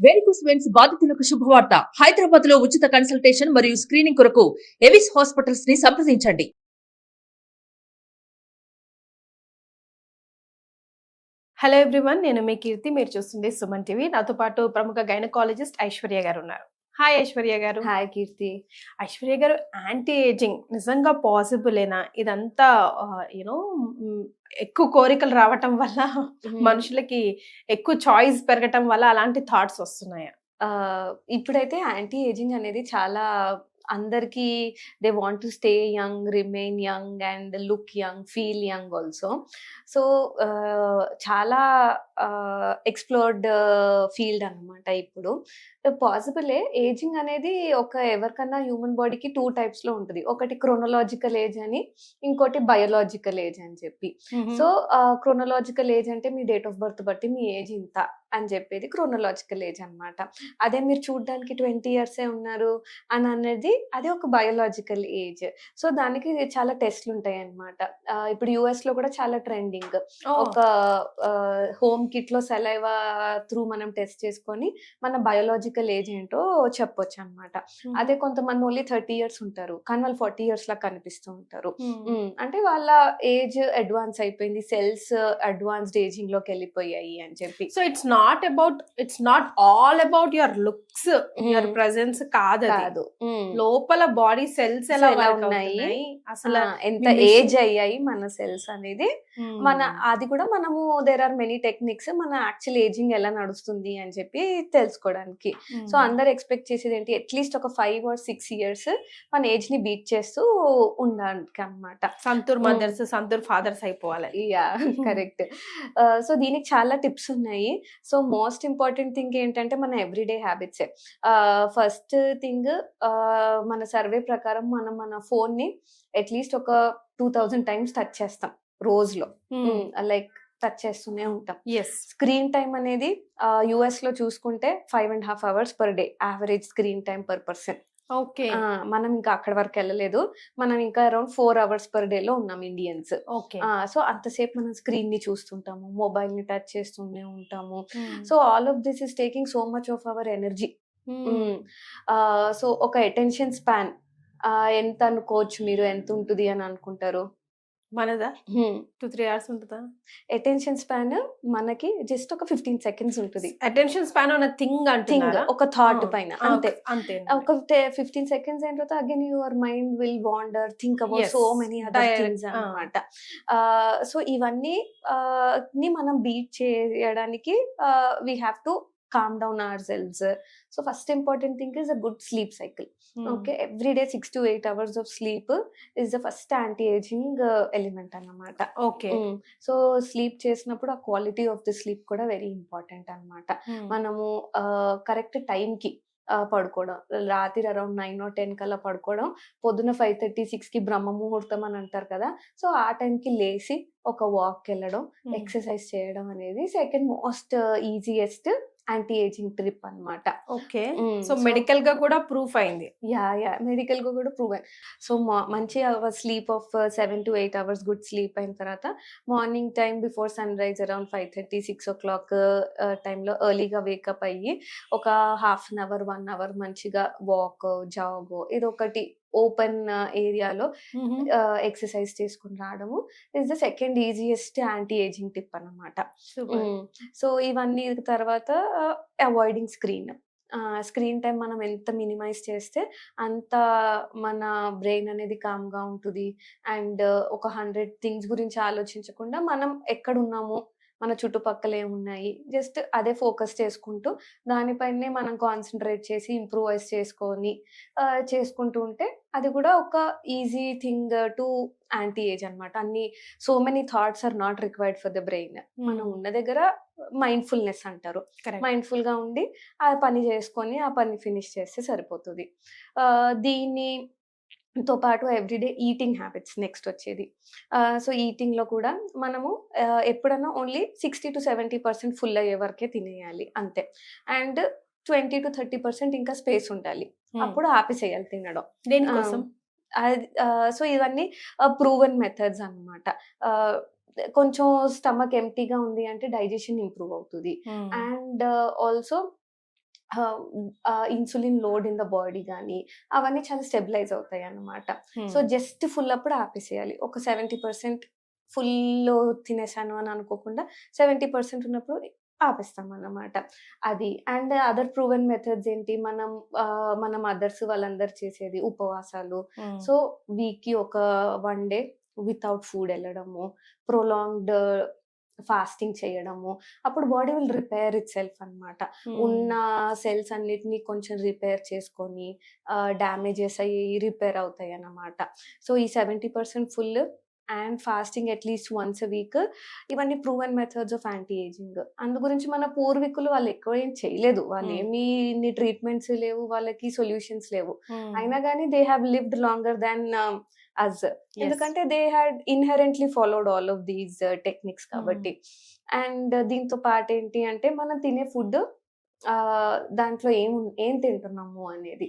Varicose veins బాధితులకు శుభవార్త. హైదరాబాద్ లో ఉచిత కన్సల్టేషన్ మరియు స్క్రీనింగ్ కొరకు ఎవిస్ హాస్పిటల్స్ ని సంప్రదించండి. హలో ఎవ్రీవన్, నేను మీ కీర్తి. మీరు చూస్తుంది సుమన్ టీవీ. నాతో పాటు ప్రముఖ గైనకాలజిస్ట్ ఐశ్వర్య గారు ఉన్నారు. హాయ్ ఐశ్వర్య గారు. హాయ్ కీర్తి. ఐశ్వర్య గారు, యాంటీ ఏజింగ్ నిజంగా పాసిబులేనా? ఇదంతా యూనో ఎక్కువ కోరికలు రావటం వల్ల మనుషులకి ఎక్కువ చాయిస్ పెరగటం వల్ల అలాంటి థాట్స్ వస్తున్నాయా? ఇప్పుడైతే యాంటీ ఏజింగ్ అనేది చాలా అందరికి they want to stay young, remain young and look young, feel young also. So చాలా ఎక్స్ప్లోర్డ్ ఫీల్డ్ అనమాట ఇప్పుడు. పాసిబులే. ఏజింగ్ అనేది ఎవరికన్నా హ్యూమన్ బాడీకి 2 types లో ఉంటుంది. ఒకటి క్రోనలాజికల్ ఏజ్ అని, ఇంకోటి బయోలాజికల్ ఏజ్ అని చెప్పి. సో క్రోనలాజికల్ ఏజ్ అంటే మీ డేట్ ఆఫ్ బర్త్ బట్టి మీ ఏజ్ ఇంత అని చెప్పేది క్రోనలాజికల్ ఏజ్ అనమాట. అదే మీరు చూడడానికి 20 years ఉన్నారు అని అనేది అది ఒక బయోలాజికల్ ఏజ్. సో దానికి చాలా టెస్ట్లు ఉంటాయి అనమాట. ఇప్పుడు US లో కూడా చాలా ట్రెండింగ్. ఒక హోమ్ కిట్ లో సలైవా త్రూ మనం టెస్ట్ చేసుకొని మన బయోలాజికల్ ఏజ్ ఏంటో చెప్పొచ్చు అనమాట. అదే కొంతమంది ఓన్లీ 30 years ఉంటారు, కానీ వాళ్ళు 40 years లా కనిపిస్తూ ఉంటారు. అంటే వాళ్ళ ఏజ్ అడ్వాన్స్ అయిపోయింది, సెల్స్ అడ్వాన్స్డ్ ఏజింగ్ లోకి వెళ్ళిపోయాయి అని చెప్పి. So it's not all about your looks, your presence కాదు. లోపల బాడీ సెల్స్ ఎలా ఉన్నాయి, అసలు ఎంత ఏజ్ అయ్యాయి మన సెల్స్ అనేది మన అది కూడా మనము దేర్ ఆర్ మెనీ టెక్నిక్స్ మన యాక్చువల్ ఏజింగ్ ఎలా నడుస్తుంది అని చెప్పి తెలుసుకోవడానికి. సో అందరు ఎక్స్పెక్ట్ చేసేది ఏంటి, అట్లీస్ట్ ఒక 5 or 6 years మన ఏజ్ ని బీట్ చేస్తూ ఉండడానికి అనమాట. సంతూర్ మదర్స్, సంతూర్ ఫాదర్స్ అయిపోవాలి. Yeah, correct. సో దీనికి చాలా టిప్స్ ఉన్నాయి. సో మోస్ట్ ఇంపార్టెంట్ థింగ్ ఏంటంటే మన ఎవ్రీడే హ్యాబిట్సే. ఫస్ట్ థింగ్, మన సర్వే ప్రకారం మనం మన ఫోన్ ని అట్లీస్ట్ ఒక 2000 times టచ్ చేస్తాం రోజులో. లైక్ టచ్ చేస్తూనే ఉంటాం. స్క్రీన్ టైం అనేది US లో చూసుకుంటే 5.5 hours per day average screen time per person. Okay, మనం ఇంకా అక్కడ వరకు వెళ్ళలేదు. మనం ఇంకా అరౌండ్ 4 hours per day లో ఉన్నాం ఇండియన్స్. సో అంతసేపు మనం స్క్రీన్ ని చూస్తుంటాము, మొబైల్ ని టచ్ చేస్తూనే ఉంటాము. So all of this is taking so much of our energy. So ఒక అటెన్షన్ స్పాన్ ఎంత అనుకోవచ్చు మీరు, ఎంత ఉంటుంది అని అనుకుంటారు? మనదా 2-3 hours ఉంటుందా? అటెన్షన్ స్పాన్ మనకి జస్ట్ ఒక 15 seconds ఉంటుంది. అటెన్షన్ స్పాన్ అన్న థింగ్ అంటున్నారా? ఒక థాట్ పైన అంతే. ఒక 15 seconds అయిన తర్వాత again your mind will wander, think about so many other things అన్నమాట. సో ఇవన్నీ ని మనం బీట్ చేయడానికి we have to calm down ourselves. So first important thing is a good sleep cycle. Okay, every day 6 to 8 hours of sleep is the first anti-aging element అన్నమాట. Okay. So sleep చేసినప్పుడు ఆ quality of the sleep కూడా very important అన్నమాట. మనము correct టైంకి పడుకోవడం, రాత్రి around 9 or 10 కల్లా పడుకోవడం, పొద్దున 5:30, 6కి బ్రహ్మ ముహూర్తం అని అంటారు కదా. సో ఆ టైంకి లేసి ఒక వాక్ వెళ్ళడం, ఎక్సర్సైజ్ చేయడం అనేది second most easiest anti ageing trip అన్నమాట. ఓకే. సో మెడికల్ గా కూడా ప్రూఫ్ అయింది. యా, మెడికల్ గా కూడా ప్రూవ్ అయింది. సో మంచి sleep of 7 to 8 hours good sleep అయిన తర్వాత morning time before sunrise around 5:30, 6 o'clock టైంలో ఎర్లీగా వేకప్ అయ్యి ఒక 1/2 hour 1 hour మంచిగా వాక్, జాగ్, ఇదొకటి ఓపెన్ ఏరియాలో ఎక్సర్సైజ్ చేసుకుని రావడము is the second easiest anti ageing tip అన్నమాట. సో ఇవన్నీ తర్వాత అవాయిడింగ్ స్క్రీన్ టైం మనం ఎంత మినిమైజ్ చేస్తే అంత మన బ్రెయిన్ అనేది కామ్గా ఉంటుంది. అండ్ ఒక 100 things గురించి ఆలోచించకుండా మనం ఎక్కడున్నాము, మన చుట్టుపక్కల ఏమున్నాయి, జస్ట్ అదే ఫోకస్ చేసుకుంటూ దానిపైనే మనం కాన్సన్ట్రేట్ చేసి ఇంప్రూవైజ్ చేసుకుంటూ ఉంటే అది కూడా ఒక easy thing to anti age అనమాట. So many thoughts are not required for the brain. మనం ఉన్న దగ్గర మైండ్ఫుల్నెస్ అంటారు. మైండ్ఫుల్ గా ఉండి ఆ పని చేసుకొని ఆ పని ఫినిష్ చేస్తే సరిపోతుంది. దీనితో పాటు ఎవ్రీడే ఈటింగ్ హ్యాబిట్స్ నెక్స్ట్ వచ్చేది. సో ఈటింగ్ లో కూడా మనము ఎప్పుడన్నా ఓన్లీ 60 to 70% ఫుల్ అయ్యే వరకే తినేయాలి అంతే. అండ్ 20 to 30% ఇంకా స్పేస్ ఉండాలి, అప్పుడు ఆపేసేయాలి తినడం. దేనికోసం? సో ఇవన్నీ ప్రూవెన్ మెథడ్స్ అన్నమాట. కొంచెం స్టమక్ ఎంప్టీగా ఉంది అంటే డైజెషన్ ఇంప్రూవ్ అవుతుంది. And also insulin load in the body కానీ అవన్నీ చాలా స్టెబిలైజ్ అవుతాయి అన్నమాట. సో జస్ట్ ఫుల్ అప్పుడు ఆపేసేయాలి. ఒక 70% ఫుల్ తినేసాను అని అనుకోకుండా 70% ఉన్నప్పుడు ఆపేస్తాం అన్నమాట. అది. అండ్ అదర్ ప్రూవెన్ మెథడ్స్ ఏంటి, మన మదర్స్ వాళ్ళందరూ చేసేది ఉపవాసాలు. సో వీక్‌కి ఒక 1 డే వితౌట్ ఫుడ్ ఎళ్ళడము, ప్రొలాంగ్డ్ ఫాస్టింగ్ చేయడము. అప్పుడు బాడీ విల్ రిపేర్ ఇట్‌సెల్ఫ్ అన్నమాట. ఉన్న సెల్స్ అన్నిటిని కొంచెం రిపేర్ చేసుకొని డ్యామేజెస్ అయ్యి రిపేర్ అవుతాయన్నమాట. సో ఈ 70% full and fasting at least once a week, ఇవన్నీ proven methods of anti ageing. అందు గురించి మన పూర్వీకులు వాళ్ళు ఎక్కువ ఏం చేయలేదు. వాళ్ళేమి ఇన్ని ట్రీట్మెంట్స్ లేవు, వాళ్ళకి సొల్యూషన్స్ లేవు. అయినా గానీ they have lived longer than us. ఎందుకంటే they had inherently followed all of these techniques కాబట్టి. అండ్ దీంతో పాటు ఏంటి అంటే మనం తినే ఫుడ్ దాంట్లో ఏం తింటున్నాము అనేది.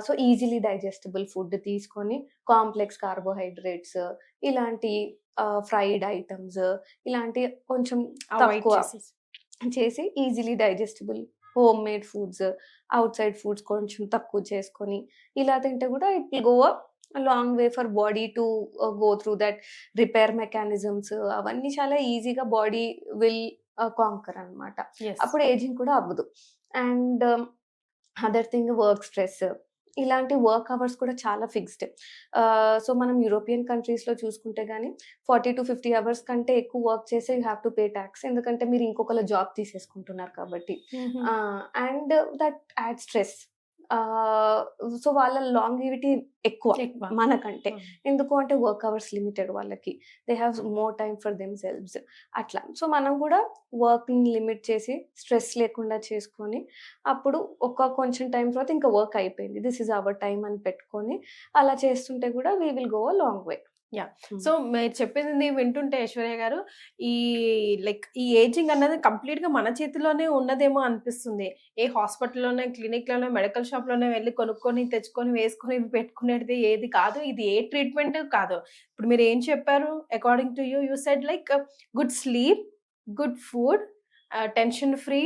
సో ఈజీలీ డైజెస్టబుల్ ఫుడ్ తీసుకొని కాంప్లెక్స్ కార్బోహైడ్రేట్స్, ఇలాంటి ఫ్రైడ్ ఐటమ్స్, ఇలాంటి కొంచెం తక్కువ చేసి easily digestible home made foods, out side foods కొంచెం తక్కువ చేసుకొని ఇలా తింటే కూడా it will go long way for body to go through that repair mechanisms. అవన్నీ చాలా ఈజీగా బాడీ విల్ కాంకర్ అన్నమాట. అప్పుడు ఏజింగ్ కూడా అవ్వదు. And other thing work stress, ఇలాంటి వర్క్ అవర్స్ కూడా చాలా ఫిక్స్డ్. సో మనం యూరోపియన్ కంట్రీస్లో చూసుకుంటే కానీ 40 to 50 hours కంటే ఎక్కువ వర్క్ చేస్తే you have to pay tax. ఎందుకంటే మీరు ఇంకొకళ్ళ జాబ్ తీసేసుకుంటున్నారు కాబట్టి. And that add stress. So వాళ్ళ లాంగివిటీ ఎక్కువ మనకంటే. ఎందుకు అంటే వర్క్ అవర్స్ లిమిటెడ్ వాళ్ళకి. They have more time for them selves అట్లా. సో మనం కూడా వర్క్ని లిమిట్ చేసి స్ట్రెస్ లేకుండా చేసుకొని అప్పుడు కొంచెం టైం తర్వాత ఇంకా వర్క్ అయిపోయింది, దిస్ ఈజ్ అవర్ టైం అని పెట్టుకొని అలా చేస్తుంటే కూడా we will go a long way. So మీరు చెప్పింది వింటుంటే ఐశ్వర్య గారు, ఈ ఏజింగ్ అన్నది కంప్లీట్ గా మన చేతిలోనే ఉన్నదేమో అనిపిస్తుంది. ఏ హాస్పిటల్లోనే, క్లినిక్లోనే, మెడికల్ షాప్ లోనే వెళ్ళి కొనుక్కొని తెచ్చుకొని వేసుకొని పెట్టుకునేది ఏది కాదు. ఇది ఏ ట్రీట్మెంట్ కాదు. ఇప్పుడు మీరు ఏం చెప్పారు, according to you said like good sleep, good food, tension free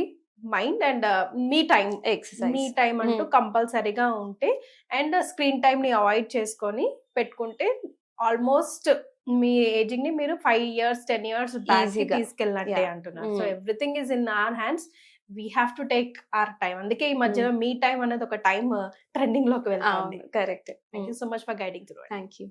mind and me time, exercise, me time అంటూ కంపల్సరీగా ఉంటే అండ్ స్క్రీన్ టైం ని అవాయిడ్ చేసుకొని పెట్టుకుంటే ఆల్మోస్ట్ మీ ఏజింగ్ ని మీరు 5 years 10 years బ్యాక్ తీసుకెళ్ళినట్టే అంటున్నారు. So everything is in our hands, we have to take our time. అందుకే ఈ మధ్యలో మీ టైం అనేది ఒక టైం ట్రెండింగ్ లోకి వెళ్తుంది. Correct. Thank you so much for guiding through. Thank you.